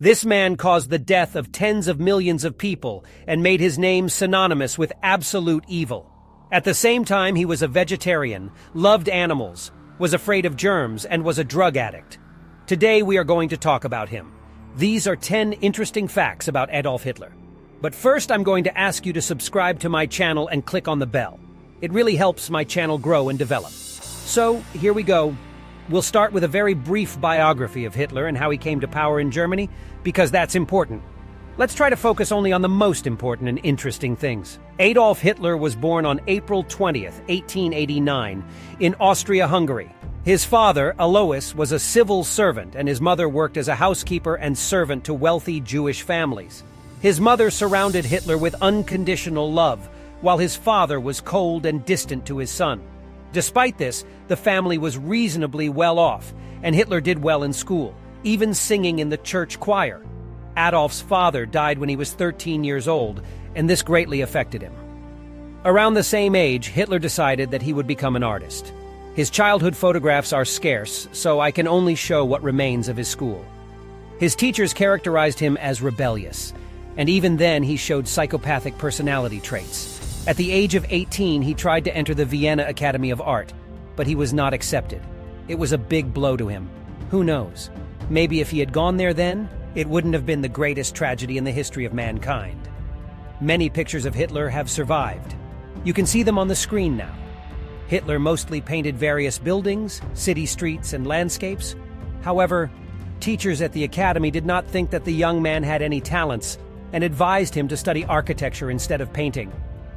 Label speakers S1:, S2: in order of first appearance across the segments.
S1: This man caused the death of tens of millions of people and made his name synonymous with absolute evil. At the same time, he was a vegetarian, loved animals, was afraid of germs, and was a drug addict. Today, we are going to talk about him. These are 10 interesting facts about Adolf Hitler. But first, I'm going to ask you to subscribe to my channel and click on the bell. It really helps my channel grow and develop. So, here we go. We'll start with a very brief biography of Hitler and how he came to power in Germany, because that's important. Let's try to focus only on the most important and interesting things. Adolf Hitler was born on April 20th, 1889, in Austria-Hungary. His father, Alois, was a civil servant, and his mother worked as a housekeeper and servant to wealthy Jewish families. His mother surrounded Hitler with unconditional love, while his father was cold and distant to his son. Despite this, the family was reasonably well off, and Hitler did well in school, even singing in the church choir. Adolf's father died when he was 13 years old, and this greatly affected him. Around the same age, Hitler decided that he would become an artist. His childhood photographs are scarce, so I can only show what remains of his school. His teachers characterized him as rebellious, and even then he showed psychopathic personality traits. At the age of 18, he tried to enter the Vienna Academy of Art, but he was not accepted. It was a big blow to him. Who knows? Maybe if he had gone there then, it wouldn't have been the greatest tragedy in the history of mankind. Many pictures of Hitler have survived. You can see them on the screen now. Hitler mostly painted various buildings, city streets, and landscapes. However, teachers at the academy did not think that the young man had any talents and advised him to study architecture instead of painting.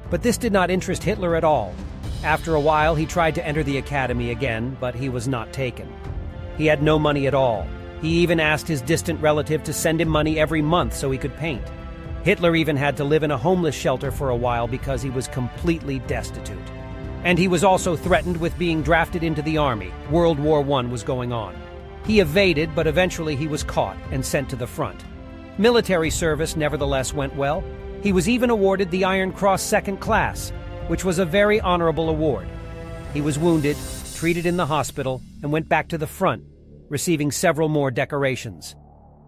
S1: But this did not interest Hitler at all. After a while, he tried to enter the academy again, but he was not taken. He had no money at all. He even asked his distant relative to send him money every month so he could paint. Hitler even had to live in a homeless shelter for a while because he was completely destitute. And he was also threatened with being drafted into the army. World War I was going on. He evaded, but eventually he was caught and sent to the front. Military service nevertheless went well. He was even awarded the Iron Cross Second Class, which was a very honorable award. He was wounded, treated in the hospital, and went back to the front, receiving several more decorations.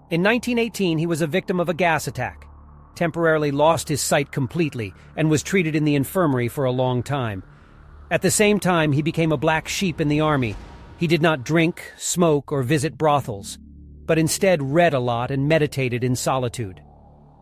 S1: In 1918, he was a victim of a gas attack, temporarily lost his sight completely, and was treated in the infirmary for a long time. At the same time, he became a black sheep in the army. He did not drink, smoke, or visit brothels, but instead read a lot and meditated in solitude.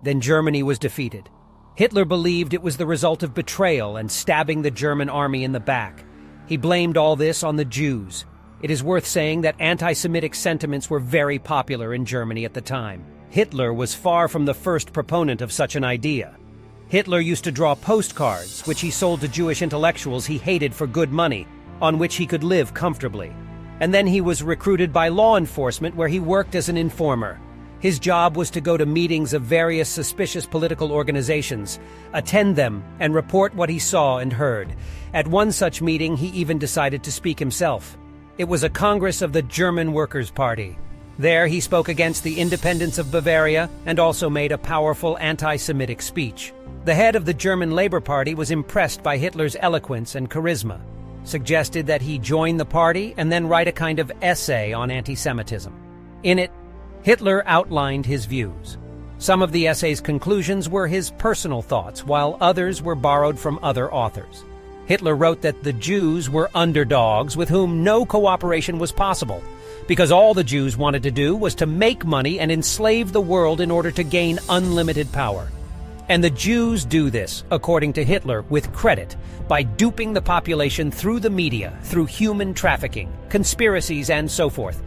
S1: Then Germany was defeated. Hitler believed it was the result of betrayal and stabbing the German army in the back. He blamed all this on the Jews. It is worth saying that anti-Semitic sentiments were very popular in Germany at the time. Hitler was far from the first proponent of such an idea. Hitler used to draw postcards, which he sold to Jewish intellectuals he hated for good money, on which he could live comfortably. And then he was recruited by law enforcement, where he worked as an informer. His job was to go to meetings of various suspicious political organizations, attend them, and report what he saw and heard. At one such meeting, he even decided to speak himself. It was a Congress of the German Workers' Party. There, he spoke against the independence of Bavaria and also made a powerful anti-Semitic speech. The head of the German Labor Party was impressed by Hitler's eloquence and charisma, suggested that he join the party and then write a kind of essay on anti-Semitism. In it, Hitler outlined his views. Some of the essay's conclusions were his personal thoughts, while others were borrowed from other authors. Hitler wrote that the Jews were underdogs with whom no cooperation was possible, because all the Jews wanted to do was to make money and enslave the world in order to gain unlimited power. And the Jews do this, according to Hitler, with credit, by duping the population through the media, through human trafficking, conspiracies, and so forth.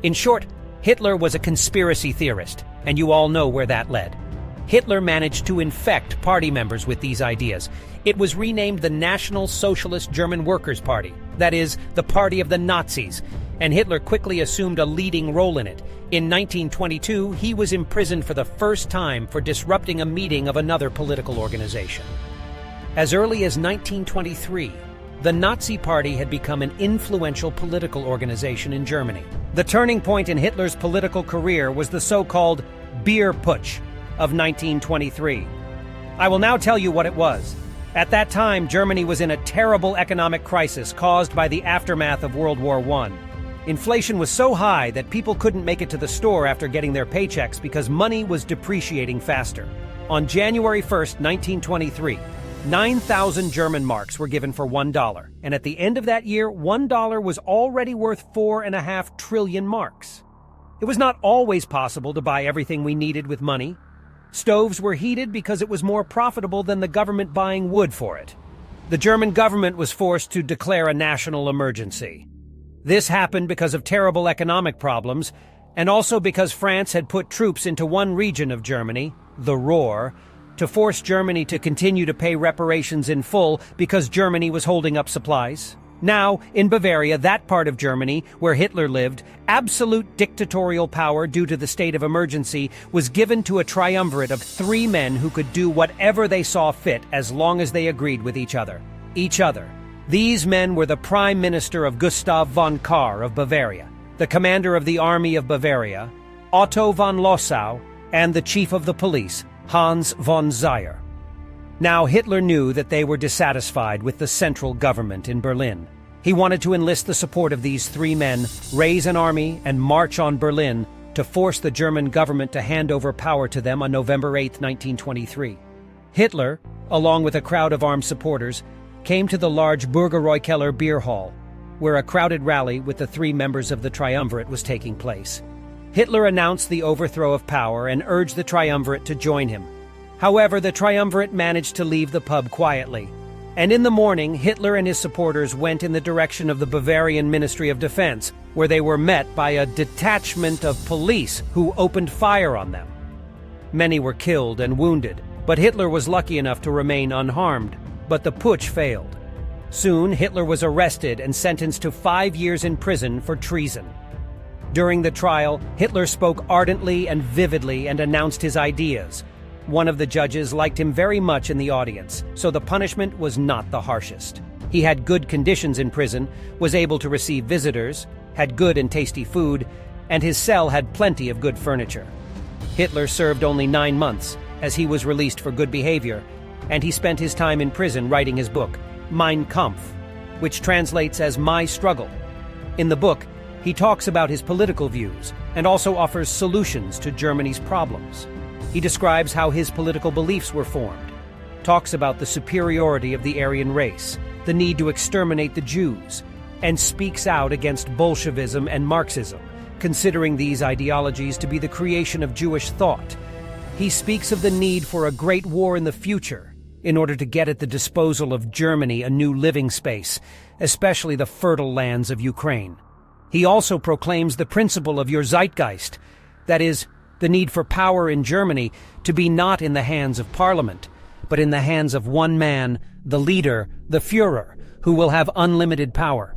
S1: In short, Hitler was a conspiracy theorist, and you all know where that led. Hitler managed to infect party members with these ideas. It was renamed the National Socialist German Workers' Party, that is, the party of the Nazis, and Hitler quickly assumed a leading role in it. In 1922, he was imprisoned for the first time for disrupting a meeting of another political organization. As early as 1923, the Nazi Party had become an influential political organization in Germany. The turning point in Hitler's political career was the so-called Beer Putsch of 1923. I will now tell you what it was. At that time, Germany was in a terrible economic crisis caused by the aftermath of World War I. Inflation was so high that people couldn't make it to the store after getting their paychecks because money was depreciating faster. On January 1st, 1923, 9,000 German marks were given for $1, and at the end of that year, $1 was already worth 4.5 trillion marks. It was not always possible to buy everything we needed with money. Stoves were heated because it was more profitable than the government buying wood for it. The German government was forced to declare a national emergency. This happened because of terrible economic problems, and also because France had put troops into one region of Germany, the Ruhr, to force Germany to continue to pay reparations in full because Germany was holding up supplies. Now, in Bavaria, that part of Germany where Hitler lived, absolute dictatorial power due to the state of emergency was given to a triumvirate of 3 men who could do whatever they saw fit as long as they agreed with each other. These men were the Prime Minister of Gustav von Kahr of Bavaria, the Commander of the Army of Bavaria, Otto von Lossow, and the Chief of the Police, Hans von Zeyer. Now Hitler knew that they were dissatisfied with the central government in Berlin. He wanted to enlist the support of these 3 men, raise an army, and march on Berlin to force the German government to hand over power to them on November 8, 1923. Hitler, along with a crowd of armed supporters, came to the large Bürgerräukeller beer hall, where a crowded rally with the 3 members of the triumvirate was taking place. Hitler announced the overthrow of power and urged the triumvirate to join him. However, the triumvirate managed to leave the pub quietly, and in the morning, Hitler and his supporters went in the direction of the Bavarian Ministry of Defense, where they were met by a detachment of police who opened fire on them. Many were killed and wounded, but Hitler was lucky enough to remain unharmed. But the putsch failed. Soon, Hitler was arrested and sentenced to 5 years in prison for treason. During the trial, Hitler spoke ardently and vividly and announced his ideas. One of the judges liked him very much in the audience, so the punishment was not the harshest. He had good conditions in prison, was able to receive visitors, had good and tasty food, and his cell had plenty of good furniture. Hitler served only 9 months, as he was released for good behavior, and he spent his time in prison writing his book, Mein Kampf, which translates as My Struggle. In the book, he talks about his political views and also offers solutions to Germany's problems. He describes how his political beliefs were formed, talks about the superiority of the Aryan race, the need to exterminate the Jews, and speaks out against Bolshevism and Marxism, considering these ideologies to be the creation of Jewish thought. He speaks of the need for a great war in the future, in order to get at the disposal of Germany a new living space, especially the fertile lands of Ukraine. He also proclaims the principle of your Zeitgeist, that is, the need for power in Germany to be not in the hands of Parliament, but in the hands of one man, the leader, the Fuhrer, who will have unlimited power.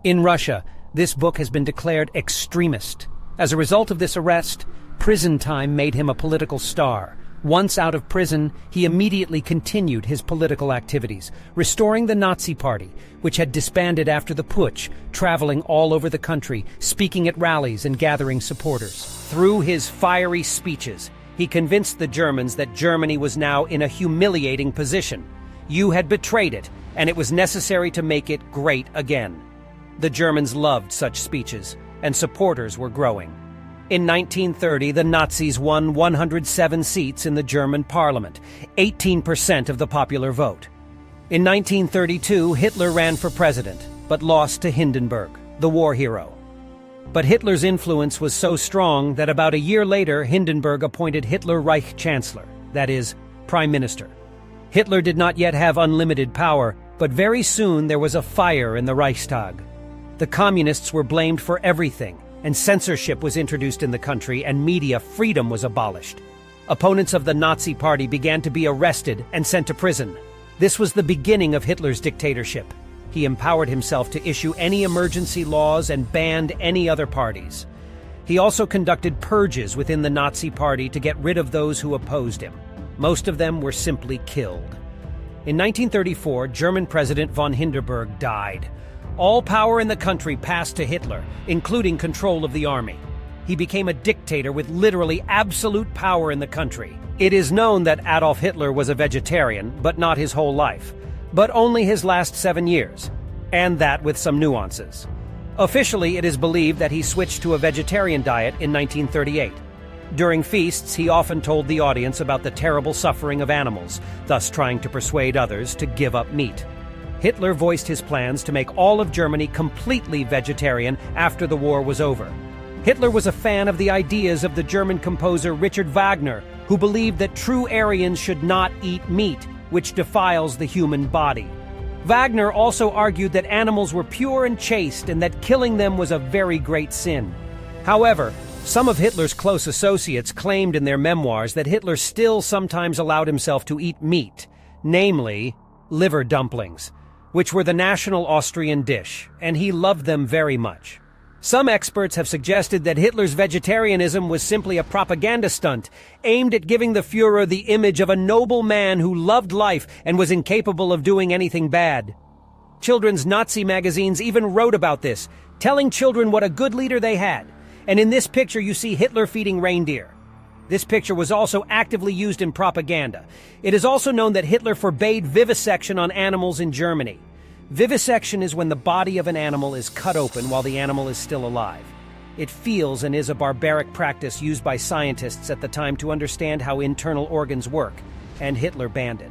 S1: In Russia, this book has been declared extremist. As a result of this arrest, prison time made him a political star. Once out of prison, he immediately continued his political activities, restoring the Nazi Party, which had disbanded after the putsch, traveling all over the country, speaking at rallies and gathering supporters. Through his fiery speeches, he convinced the Germans that Germany was now in a humiliating position. You had betrayed it, and it was necessary to make it great again. The Germans loved such speeches, and supporters were growing. In 1930, the Nazis won 107 seats in the German parliament, 18% of the popular vote. In 1932, Hitler ran for president, but lost to Hindenburg, the war hero. But Hitler's influence was so strong that about a year later, Hindenburg appointed Hitler Reich Chancellor, that is, Prime Minister. Hitler did not yet have unlimited power, but very soon there was a fire in the Reichstag. The communists were blamed for everything, and censorship was introduced in the country, and media freedom was abolished. Opponents of the Nazi Party began to be arrested and sent to prison. This was the beginning of Hitler's dictatorship. He empowered himself to issue any emergency laws and banned any other parties. He also conducted purges within the Nazi Party to get rid of those who opposed him. Most of them were simply killed. In 1934, German President von Hindenburg died. All power in the country passed to Hitler, including control of the army. He became a dictator with literally absolute power in the country. It is known that Adolf Hitler was a vegetarian, but not his whole life, but only his last 7 years, and that with some nuances. Officially, it is believed that he switched to a vegetarian diet in 1938. During feasts, he often told the audience about the terrible suffering of animals, thus trying to persuade others to give up meat. Hitler voiced his plans to make all of Germany completely vegetarian after the war was over. Hitler was a fan of the ideas of the German composer Richard Wagner, who believed that true Aryans should not eat meat, which defiles the human body. Wagner also argued that animals were pure and chaste and that killing them was a very great sin. However, some of Hitler's close associates claimed in their memoirs that Hitler still sometimes allowed himself to eat meat, namely liver dumplings, which were the national Austrian dish, and he loved them very much. Some experts have suggested that Hitler's vegetarianism was simply a propaganda stunt, aimed at giving the Fuhrer the image of a noble man who loved life and was incapable of doing anything bad. Children's Nazi magazines even wrote about this, telling children what a good leader they had. And in this picture you see Hitler feeding reindeer. This picture was also actively used in propaganda. It is also known that Hitler forbade vivisection on animals in Germany. Vivisection is when the body of an animal is cut open while the animal is still alive. It feels and is a barbaric practice used by scientists at the time to understand how internal organs work, and Hitler banned it.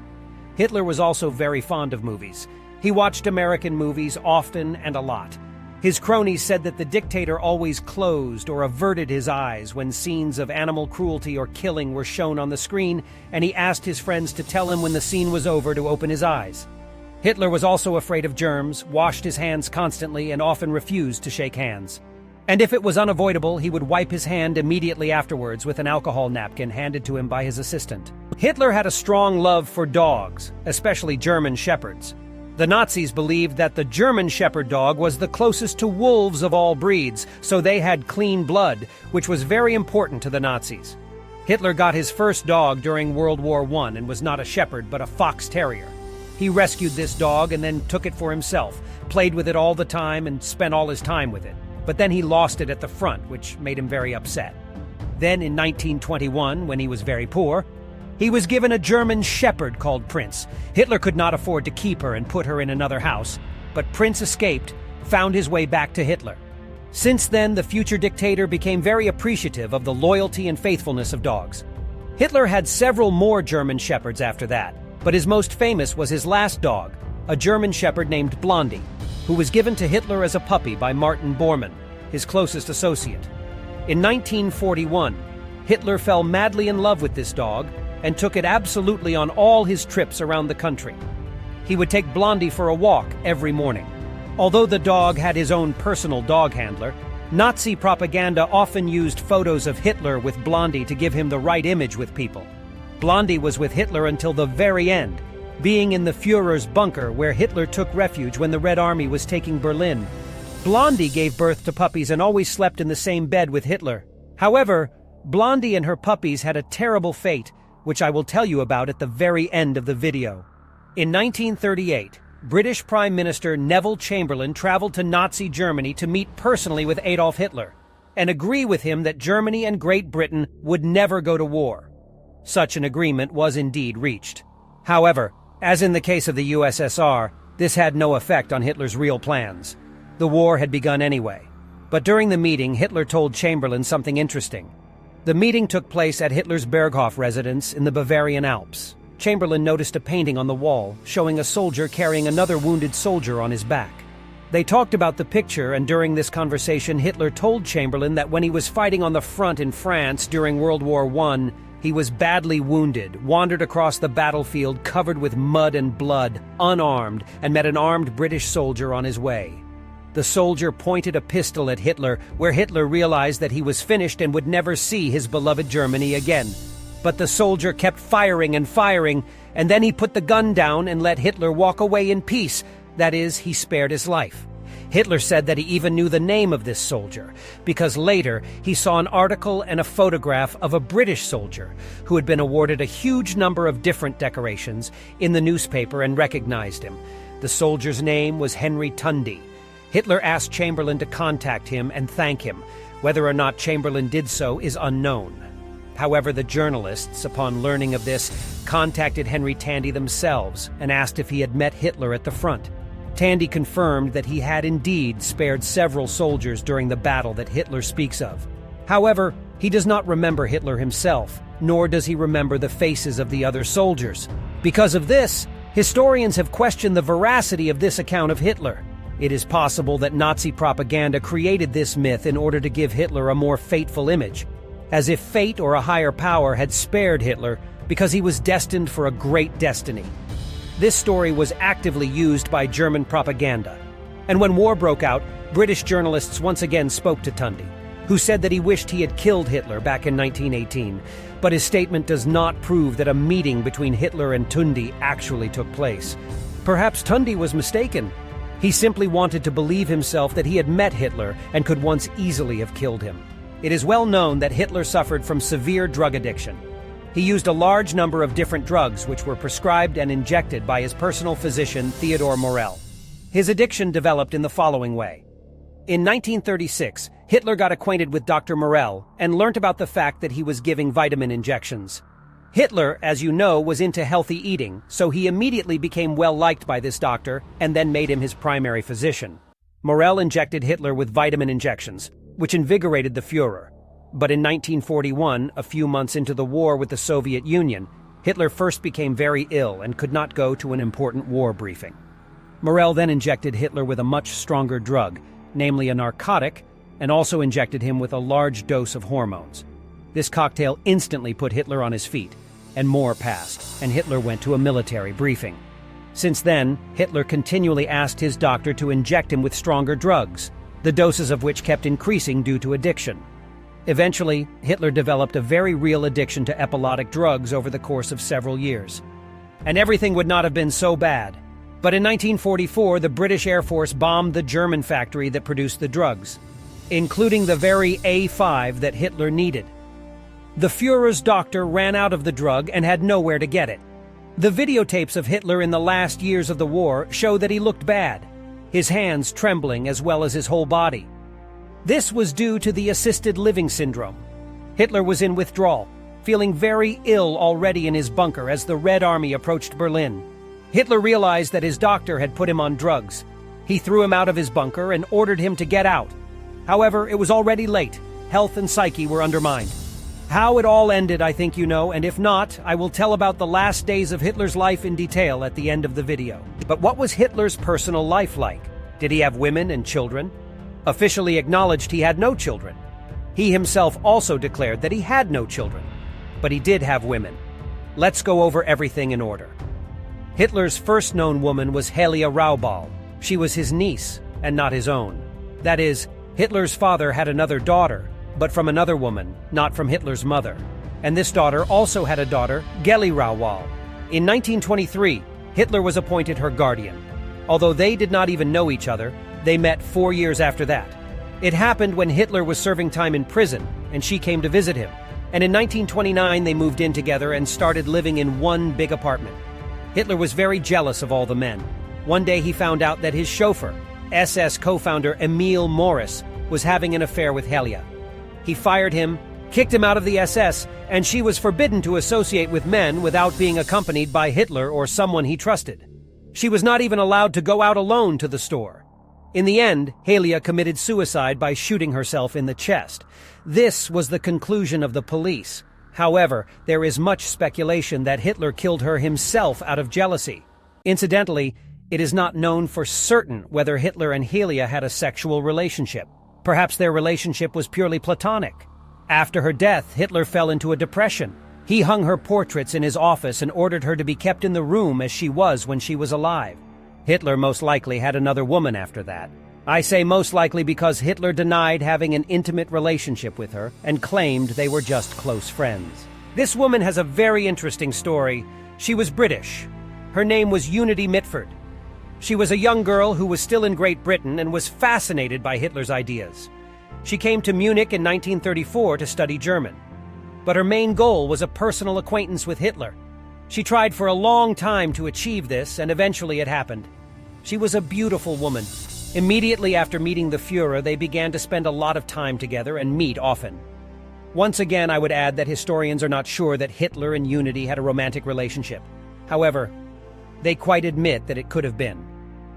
S1: Hitler was also very fond of movies. He watched American movies often and a lot. His cronies said that the dictator always closed or averted his eyes when scenes of animal cruelty or killing were shown on the screen, and he asked his friends to tell him when the scene was over to open his eyes. Hitler was also afraid of germs, washed his hands constantly, and often refused to shake hands. And if it was unavoidable, he would wipe his hand immediately afterwards with an alcohol napkin handed to him by his assistant. Hitler had a strong love for dogs, especially German shepherds. The Nazis believed that the German shepherd dog was the closest to wolves of all breeds, so they had clean blood, which was very important to the Nazis. Hitler got his first dog during World War I and was not a shepherd but a fox terrier. He rescued this dog and then took it for himself, played with it all the time and spent all his time with it. But then he lost it at the front, which made him very upset. Then in 1921, when he was very poor, he was given a German shepherd called Prince. Hitler could not afford to keep her and put her in another house, but Prince escaped, found his way back to Hitler. Since then, the future dictator became very appreciative of the loyalty and faithfulness of dogs. Hitler had several more German shepherds after that, but his most famous was his last dog, a German shepherd named Blondie, who was given to Hitler as a puppy by Martin Bormann, his closest associate. In 1941, Hitler fell madly in love with this dog and took it absolutely on all his trips around the country. He would take Blondie for a walk every morning. Although the dog had his own personal dog handler, Nazi propaganda often used photos of Hitler with Blondie to give him the right image with people. Blondie was with Hitler until the very end, being in the Führer's bunker where Hitler took refuge when the Red Army was taking Berlin. Blondie gave birth to puppies and always slept in the same bed with Hitler. However, Blondie and her puppies had a terrible fate, which I will tell you about at the very end of the video. In 1938, British Prime Minister Neville Chamberlain traveled to Nazi Germany to meet personally with Adolf Hitler and agree with him that Germany and Great Britain would never go to war. Such an agreement was indeed reached. However, as in the case of the USSR, this had no effect on Hitler's real plans. The war had begun anyway. But during the meeting, Hitler told Chamberlain something interesting. The meeting took place at Hitler's Berghof residence in the Bavarian Alps. Chamberlain noticed a painting on the wall showing a soldier carrying another wounded soldier on his back. They talked about the picture, and during this conversation, Hitler told Chamberlain that when he was fighting on the front in France during World War I, he was badly wounded, wandered across the battlefield covered with mud and blood, unarmed, and met an armed British soldier on his way. The soldier pointed a pistol at Hitler, where Hitler realized that he was finished and would never see his beloved Germany again. But the soldier kept firing and firing, and then he put the gun down and let Hitler walk away in peace. That is, he spared his life. Hitler said that he even knew the name of this soldier, because later he saw an article and a photograph of a British soldier who had been awarded a huge number of different decorations in the newspaper and recognized him. The soldier's name was Henry Tundy. Hitler asked Chamberlain to contact him and thank him. Whether or not Chamberlain did so is unknown. However, the journalists, upon learning of this, contacted Henry Tandy themselves and asked if he had met Hitler at the front. Tandy confirmed that he had indeed spared several soldiers during the battle that Hitler speaks of. However, he does not remember Hitler himself, nor does he remember the faces of the other soldiers. Because of this, historians have questioned the veracity of this account of Hitler. It is possible that Nazi propaganda created this myth in order to give Hitler a more fateful image, as if fate or a higher power had spared Hitler because he was destined for a great destiny. This story was actively used by German propaganda. And when war broke out, British journalists once again spoke to Tandy, who said that he wished he had killed Hitler back in 1918, but his statement does not prove that a meeting between Hitler and Tandy actually took place. Perhaps Tandy was mistaken. He simply wanted to believe himself that he had met Hitler and could once easily have killed him. It is well known that Hitler suffered from severe drug addiction. He used a large number of different drugs which were prescribed and injected by his personal physician, Theodor Morell. His addiction developed in the following way. In 1936, Hitler got acquainted with Dr. Morell and learnt about the fact that he was giving vitamin injections. Hitler, as you know, was into healthy eating, so he immediately became well-liked by this doctor and then made him his primary physician. Morell injected Hitler with vitamin injections, which invigorated the Fuhrer. But in 1941, a few months into the war with the Soviet Union, Hitler first became very ill and could not go to an important war briefing. Morell then injected Hitler with a much stronger drug, namely a narcotic, and also injected him with a large dose of hormones. This cocktail instantly put Hitler on his feet, and more passed, and Hitler went to a military briefing. Since then, Hitler continually asked his doctor to inject him with stronger drugs, the doses of which kept increasing due to addiction. Eventually, Hitler developed a very real addiction to epileptic drugs over the course of several years. And everything would not have been so bad. But in 1944, the British Air Force bombed the German factory that produced the drugs, including the very A5 that Hitler needed. The Führer's doctor ran out of the drug and had nowhere to get it. The videotapes of Hitler in the last years of the war show that he looked bad, his hands trembling as well as his whole body. This was due to the assisted living syndrome. Hitler was in withdrawal, feeling very ill already in his bunker as the Red Army approached Berlin. Hitler realized that his doctor had put him on drugs. He threw him out of his bunker and ordered him to get out. However, it was already late. Health and psyche were undermined. How it all ended, I think you know, and if not, I will tell about the last days of Hitler's life in detail at the end of the video. But what was Hitler's personal life like? Did he have women and children? Officially acknowledged he had no children. He himself also declared that he had no children. But he did have women. Let's go over everything in order. Hitler's first known woman was Helia Raubal. She was his niece, and not his own. That is, Hitler's father had another daughter, but from another woman, not from Hitler's mother. And this daughter also had a daughter, Geli Raubal. In 1923, Hitler was appointed her guardian. Although they did not even know each other, they met 4 years after that. It happened when Hitler was serving time in prison, and she came to visit him. And in 1929, they moved in together and started living in one big apartment. Hitler was very jealous of all the men. One day he found out that his chauffeur, SS co-founder Emil Morris, was having an affair with Helia. He fired him, kicked him out of the SS, and she was forbidden to associate with men without being accompanied by Hitler or someone he trusted. She was not even allowed to go out alone to the store. In the end, Helia committed suicide by shooting herself in the chest. This was the conclusion of the police. However, there is much speculation that Hitler killed her himself out of jealousy. Incidentally, it is not known for certain whether Hitler and Helia had a sexual relationship. Perhaps their relationship was purely platonic. After her death, Hitler fell into a depression. He hung her portraits in his office and ordered her to be kept in the room as she was when she was alive. Hitler most likely had another woman after that. I say most likely because Hitler denied having an intimate relationship with her and claimed they were just close friends. This woman has a very interesting story. She was British. Her name was Unity Mitford. She was a young girl who was still in Great Britain and was fascinated by Hitler's ideas. She came to Munich in 1934 to study German. But her main goal was a personal acquaintance with Hitler. She tried for a long time to achieve this, and eventually it happened. She was a beautiful woman. Immediately after meeting the Führer, they began to spend a lot of time together and meet often. Once again, I would add that historians are not sure that Hitler and Unity had a romantic relationship. However, they quite admit that it could have been.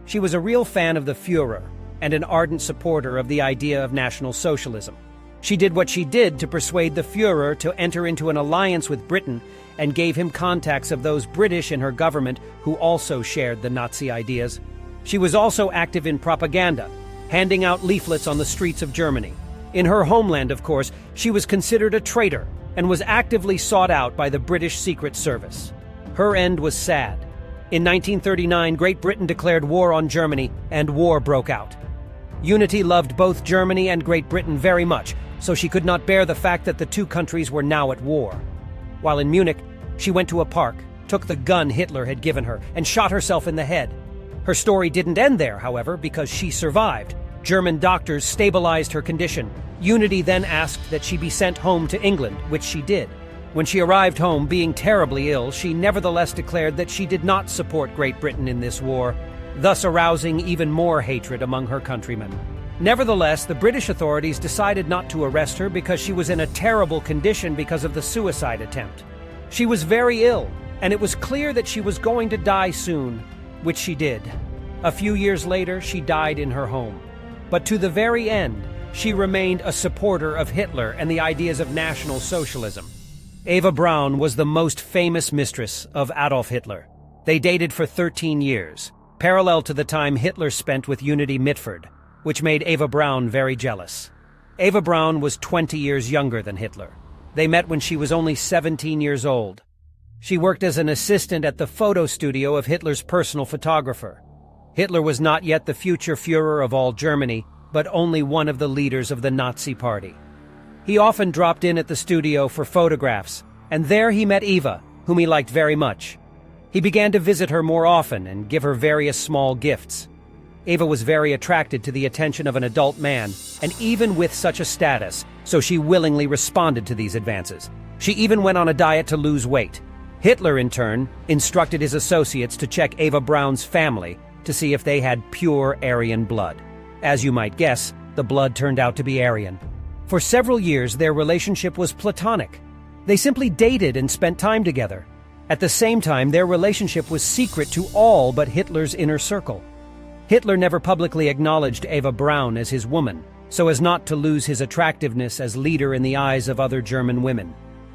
S1: She was a real fan of the Fuhrer and an ardent supporter of the idea of National Socialism. She did what she did to persuade the Fuhrer to enter into an alliance with Britain and gave him contacts of those British in her government who also shared the Nazi ideas. She was also active in propaganda, handing out leaflets on the streets of Germany. In her homeland, of course, she was considered a traitor and was actively sought out by the British Secret Service. Her end was sad. In 1939, Great Britain declared war on Germany, and war broke out. Unity loved both Germany and Great Britain very much, so she could not bear the fact that the two countries were now at war. While in Munich, she went to a park, took the gun Hitler had given her, and shot herself in the head. Her story didn't end there, however, because she survived. German doctors stabilized her condition. Unity then asked that she be sent home to England, which she did. When she arrived home, being terribly ill, she nevertheless declared that she did not support Great Britain in this war, thus arousing even more hatred among her countrymen. Nevertheless, the British authorities decided not to arrest her because she was in a terrible condition because of the suicide attempt. She was very ill, and it was clear that she was going to die soon, which she did. A few years later, she died in her home. But to the very end, she remained a supporter of Hitler and the ideas of National Socialism. Eva Braun was the most famous mistress of Adolf Hitler. They dated for 13 years, parallel to the time Hitler spent with Unity Mitford, which made Eva Braun very jealous. Eva Braun was 20 years younger than Hitler. They met when she was only 17 years old. She worked as an assistant at the photo studio of Hitler's personal photographer. Hitler was not yet the future Führer of all Germany, but only one of the leaders of the Nazi Party. He often dropped in at the studio for photographs, and there he met Eva, whom he liked very much. He began to visit her more often and give her various small gifts. Eva was very attracted to the attention of an adult man, and even with such a status, so she willingly responded to these advances. She even went on a diet to lose weight. Hitler, in turn, instructed his associates to check Eva Braun's family to see if they had pure Aryan blood. As you might guess, the blood turned out to be Aryan. For several years, their relationship was platonic. They simply dated and spent time together. At the same time, their relationship was secret to all but Hitler's inner circle. Hitler never publicly acknowledged Eva Braun as his woman, so as not to lose his attractiveness as leader in the eyes of other German women.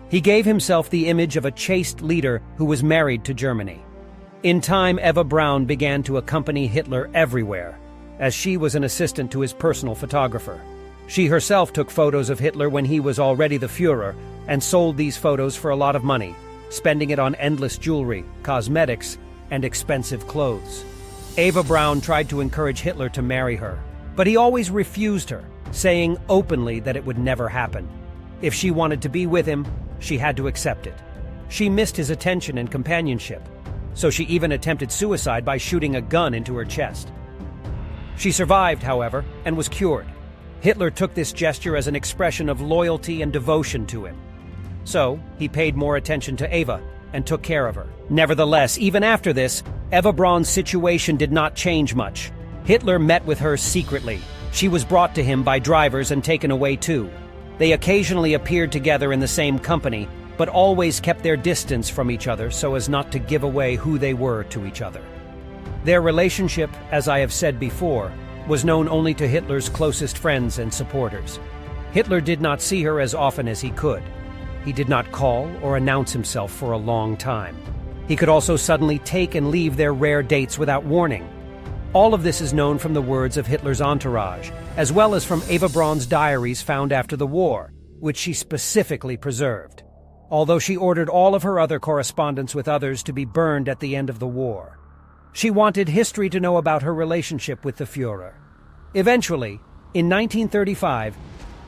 S1: He gave himself the image of a chaste leader who was married to Germany. In time, Eva Braun began to accompany Hitler everywhere, as she was an assistant to his personal photographer. She herself took photos of Hitler when he was already the Führer and sold these photos for a lot of money, spending it on endless jewelry, cosmetics, and expensive clothes. Eva Braun tried to encourage Hitler to marry her, but he always refused her, saying openly that it would never happen. If she wanted to be with him, she had to accept it. She missed his attention and companionship, so she even attempted suicide by shooting a gun into her chest. She survived, however, and was cured. Hitler took this gesture as an expression of loyalty and devotion to him. So, he paid more attention to Eva and took care of her. Nevertheless, even after this, Eva Braun's situation did not change much. Hitler met with her secretly. She was brought to him by drivers and taken away too. They occasionally appeared together in the same company, but always kept their distance from each other so as not to give away who they were to each other. Their relationship, as I have said before, was known only to Hitler's closest friends and supporters. Hitler did not see her as often as he could. He did not call or announce himself for a long time. He could also suddenly take and leave their rare dates without warning. All of this is known from the words of Hitler's entourage, as well as from Eva Braun's diaries found after the war, which she specifically preserved, although she ordered all of her other correspondence with others to be burned at the end of the war. She wanted history to know about her relationship with the Führer. Eventually, in 1935,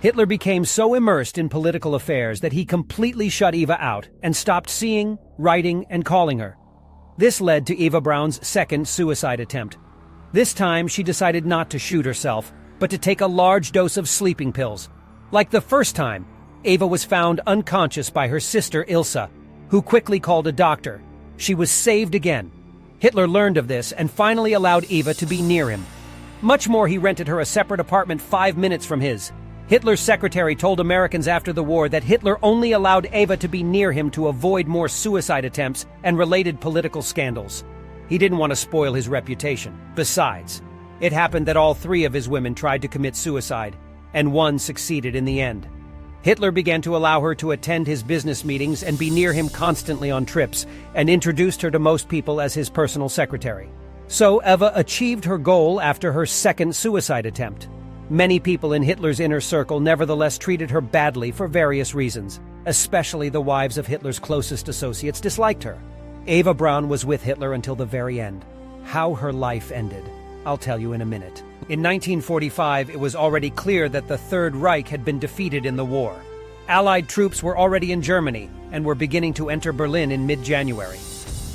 S1: Hitler became so immersed in political affairs that he completely shut Eva out and stopped seeing, writing, and calling her. This led to Eva Braun's second suicide attempt. This time, she decided not to shoot herself, but to take a large dose of sleeping pills. Like the first time, Eva was found unconscious by her sister Ilsa, who quickly called a doctor. She was saved again. Hitler learned of this and finally allowed Eva to be near him. Much more, he rented her a separate apartment 5 minutes from his. Hitler's secretary told Americans after the war that Hitler only allowed Eva to be near him to avoid more suicide attempts and related political scandals. He didn't want to spoil his reputation. Besides, it happened that all 3 of his women tried to commit suicide, and 1 succeeded in the end. Hitler began to allow her to attend his business meetings and be near him constantly on trips, and introduced her to most people as his personal secretary. So Eva achieved her goal after her 2nd suicide attempt. Many people in Hitler's inner circle nevertheless treated her badly for various reasons. Especially the wives of Hitler's closest associates disliked her. Eva Braun was with Hitler until the very end. How her life ended, I'll tell you in a minute. In 1945, it was already clear that the Third Reich had been defeated in the war. Allied troops were already in Germany and were beginning to enter Berlin in mid-January.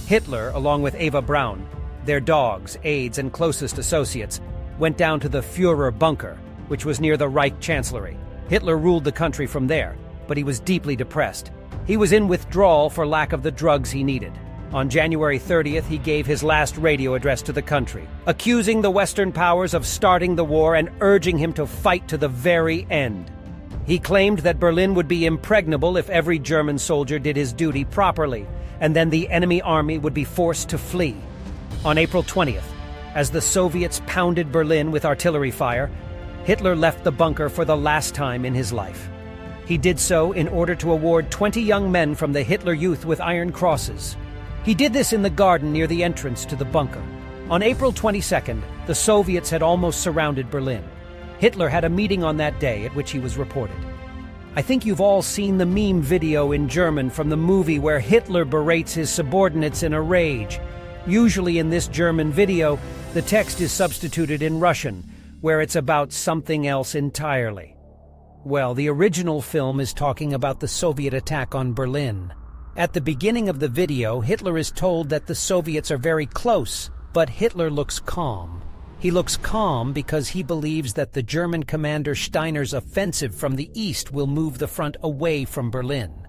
S1: Hitler, along with Eva Braun, their dogs, aides, and closest associates, went down to the Fuhrer bunker, which was near the Reich Chancellery. Hitler ruled the country from there, but he was deeply depressed. He was in withdrawal for lack of the drugs he needed. On January 30th, he gave his last radio address to the country, accusing the Western powers of starting the war and urging him to fight to the very end. He claimed that Berlin would be impregnable if every German soldier did his duty properly, and then the enemy army would be forced to flee. On April 20th, as the Soviets pounded Berlin with artillery fire, Hitler left the bunker for the last time in his life. He did so in order to award 20 young men from the Hitler Youth with Iron Crosses. He did this in the garden near the entrance to the bunker. On April 22nd, the Soviets had almost surrounded Berlin. Hitler had a meeting on that day at which he was reported. I think you've all seen the meme video in German from the movie where Hitler berates his subordinates in a rage. Usually in this German video, the text is substituted in Russian, where it's about something else entirely. Well, the original film is talking about the Soviet attack on Berlin. At the beginning of the video, Hitler is told that the Soviets are very close, but Hitler looks calm. He looks calm because he believes that the German commander Steiner's offensive from the east will move the front away from Berlin.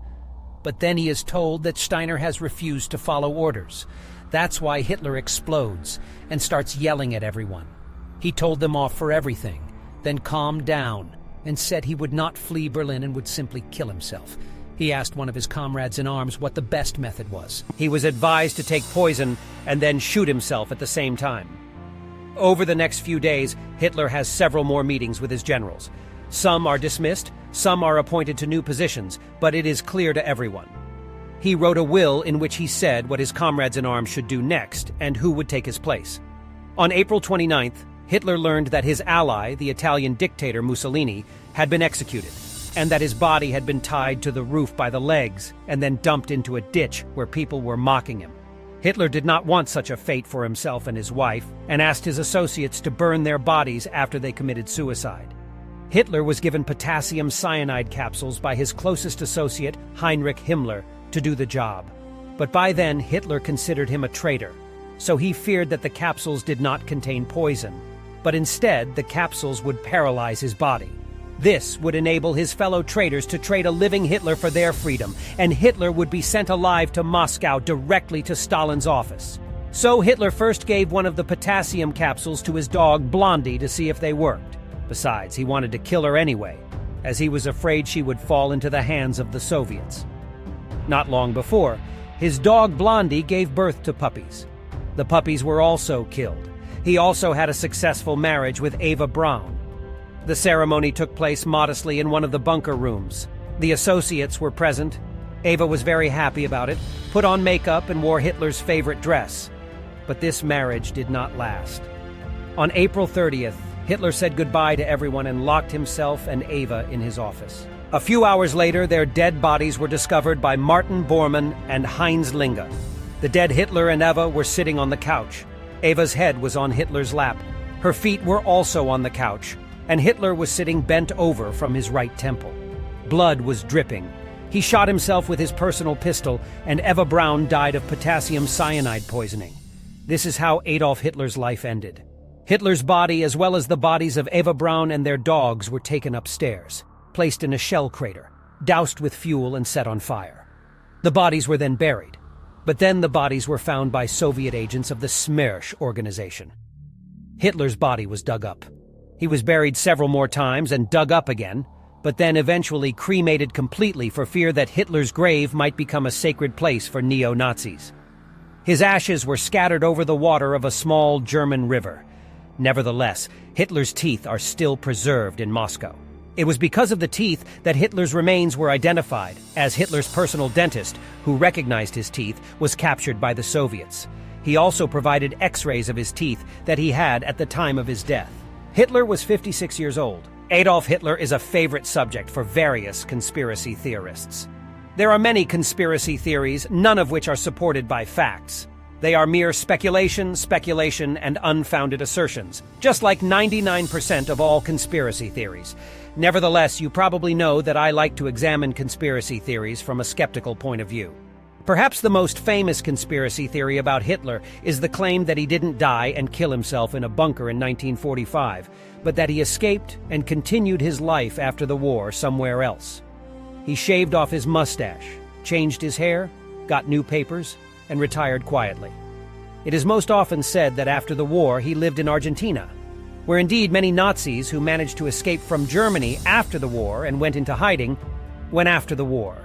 S1: But then he is told that Steiner has refused to follow orders. That's why Hitler explodes and starts yelling at everyone. He told them off for everything, then calmed down and said he would not flee Berlin and would simply kill himself. He asked one of his comrades in arms what the best method was. He was advised to take poison and then shoot himself at the same time. Over the next few days, Hitler has several more meetings with his generals. Some are dismissed, some are appointed to new positions, but it is clear to everyone. He wrote a will in which he said what his comrades in arms should do next and who would take his place. On April 29th, Hitler learned that his ally, the Italian dictator Mussolini, had been executed, and that his body had been tied to the roof by the legs and then dumped into a ditch where people were mocking him. Hitler did not want such a fate for himself and his wife, and asked his associates to burn their bodies after they committed suicide. Hitler was given potassium cyanide capsules by his closest associate, Heinrich Himmler, to do the job. But by then, Hitler considered him a traitor, so he feared that the capsules did not contain poison, but instead the capsules would paralyze his body. This would enable his fellow traitors to trade a living Hitler for their freedom, and Hitler would be sent alive to Moscow directly to Stalin's office. So Hitler first gave one of the potassium capsules to his dog Blondie to see if they worked. Besides, he wanted to kill her anyway, as he was afraid she would fall into the hands of the Soviets. Not long before, his dog Blondie gave birth to puppies. The puppies were also killed. He also had a successful marriage with Eva Braun. The ceremony took place modestly in one of the bunker rooms. The associates were present. Eva was very happy about it, put on makeup and wore Hitler's favorite dress. But this marriage did not last. On April 30th, Hitler said goodbye to everyone and locked himself and Eva in his office. A few hours later, their dead bodies were discovered by Martin Bormann and Heinz Linge. The dead Hitler and Eva were sitting on the couch. Eva's head was on Hitler's lap. Her feet were also on the couch, and Hitler was sitting bent over from his right temple. Blood was dripping. He shot himself with his personal pistol, and Eva Braun died of potassium cyanide poisoning. This is how Adolf Hitler's life ended. Hitler's body, as well as the bodies of Eva Braun and their dogs, were taken upstairs, placed in a shell crater, doused with fuel and set on fire. The bodies were then buried, but then the bodies were found by Soviet agents of the Smersh organization. Hitler's body was dug up. He was buried several more times and dug up again, but then eventually cremated completely for fear that Hitler's grave might become a sacred place for neo-Nazis. His ashes were scattered over the water of a small German river. Nevertheless, Hitler's teeth are still preserved in Moscow. It was because of the teeth that Hitler's remains were identified, as Hitler's personal dentist, who recognized his teeth, was captured by the Soviets. He also provided X-rays of his teeth that he had at the time of his death. Hitler was 56 years old. Adolf Hitler is a favorite subject for various conspiracy theorists. There are many conspiracy theories, none of which are supported by facts. They are mere speculation, and unfounded assertions, just like 99% of all conspiracy theories. Nevertheless, you probably know that I like to examine conspiracy theories from a skeptical point of view. Perhaps the most famous conspiracy theory about Hitler is the claim that he didn't die and kill himself in a bunker in 1945, but that he escaped and continued his life after the war somewhere else. He shaved off his mustache, changed his hair, got new papers, and retired quietly. It is most often said that after the war he lived in Argentina, where indeed many Nazis who managed to escape from Germany after the war and went into hiding went after the war.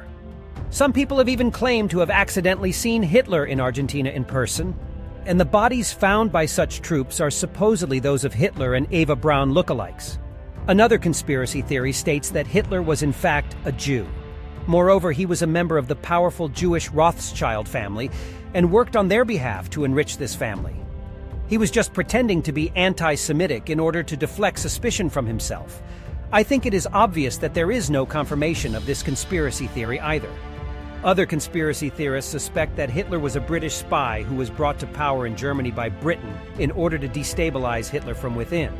S1: Some people have even claimed to have accidentally seen Hitler in Argentina in person, and the bodies found by such troops are supposedly those of Hitler and Eva Braun lookalikes. Another conspiracy theory states that Hitler was in fact a Jew. Moreover, he was a member of the powerful Jewish Rothschild family and worked on their behalf to enrich this family. He was just pretending to be anti-Semitic in order to deflect suspicion from himself. I think it is obvious that there is no confirmation of this conspiracy theory either. Other conspiracy theorists suspect that Hitler was a British spy who was brought to power in Germany by Britain in order to destabilize Hitler from within.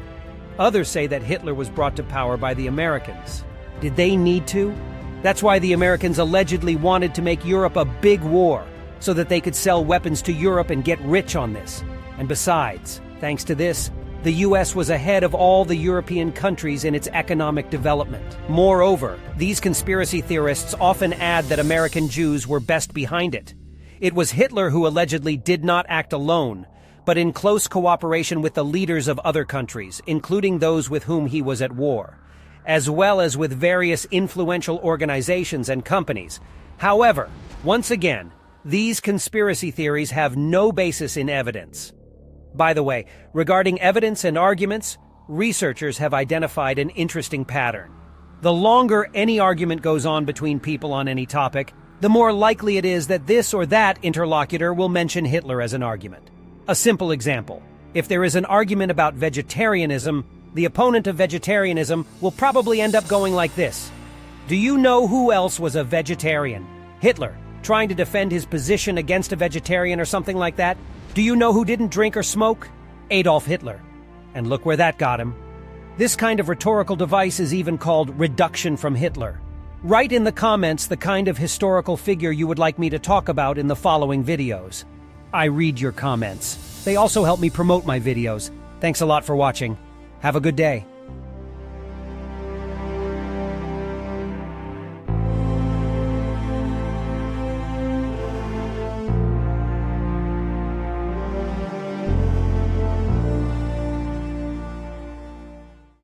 S1: Others say that Hitler was brought to power by the Americans. Did they need to? That's why the Americans allegedly wanted to make Europe a big war, so that they could sell weapons to Europe and get rich on this. And besides, thanks to this, the US was ahead of all the European countries in its economic development. Moreover, these conspiracy theorists often add that American Jews were best behind it. It was Hitler who allegedly did not act alone, but in close cooperation with the leaders of other countries, including those with whom he was at war, as well as with various influential organizations and companies. However, once again, these conspiracy theories have no basis in evidence. By the way, regarding evidence and arguments, researchers have identified an interesting pattern. The longer any argument goes on between people on any topic, the more likely it is that this or that interlocutor will mention Hitler as an argument. A simple example: if there is an argument about vegetarianism, the opponent of vegetarianism will probably end up going like this. Do you know who else was a vegetarian? Hitler, trying to defend his position against a vegetarian or something like that. Do you know who didn't drink or smoke? Adolf Hitler. And look where that got him. This kind of rhetorical device is even called reduction from Hitler. Write in the comments the kind of historical figure you would like me to talk about in the following videos. I read your comments. They also help me promote my videos. Thanks a lot for watching. Have a good day.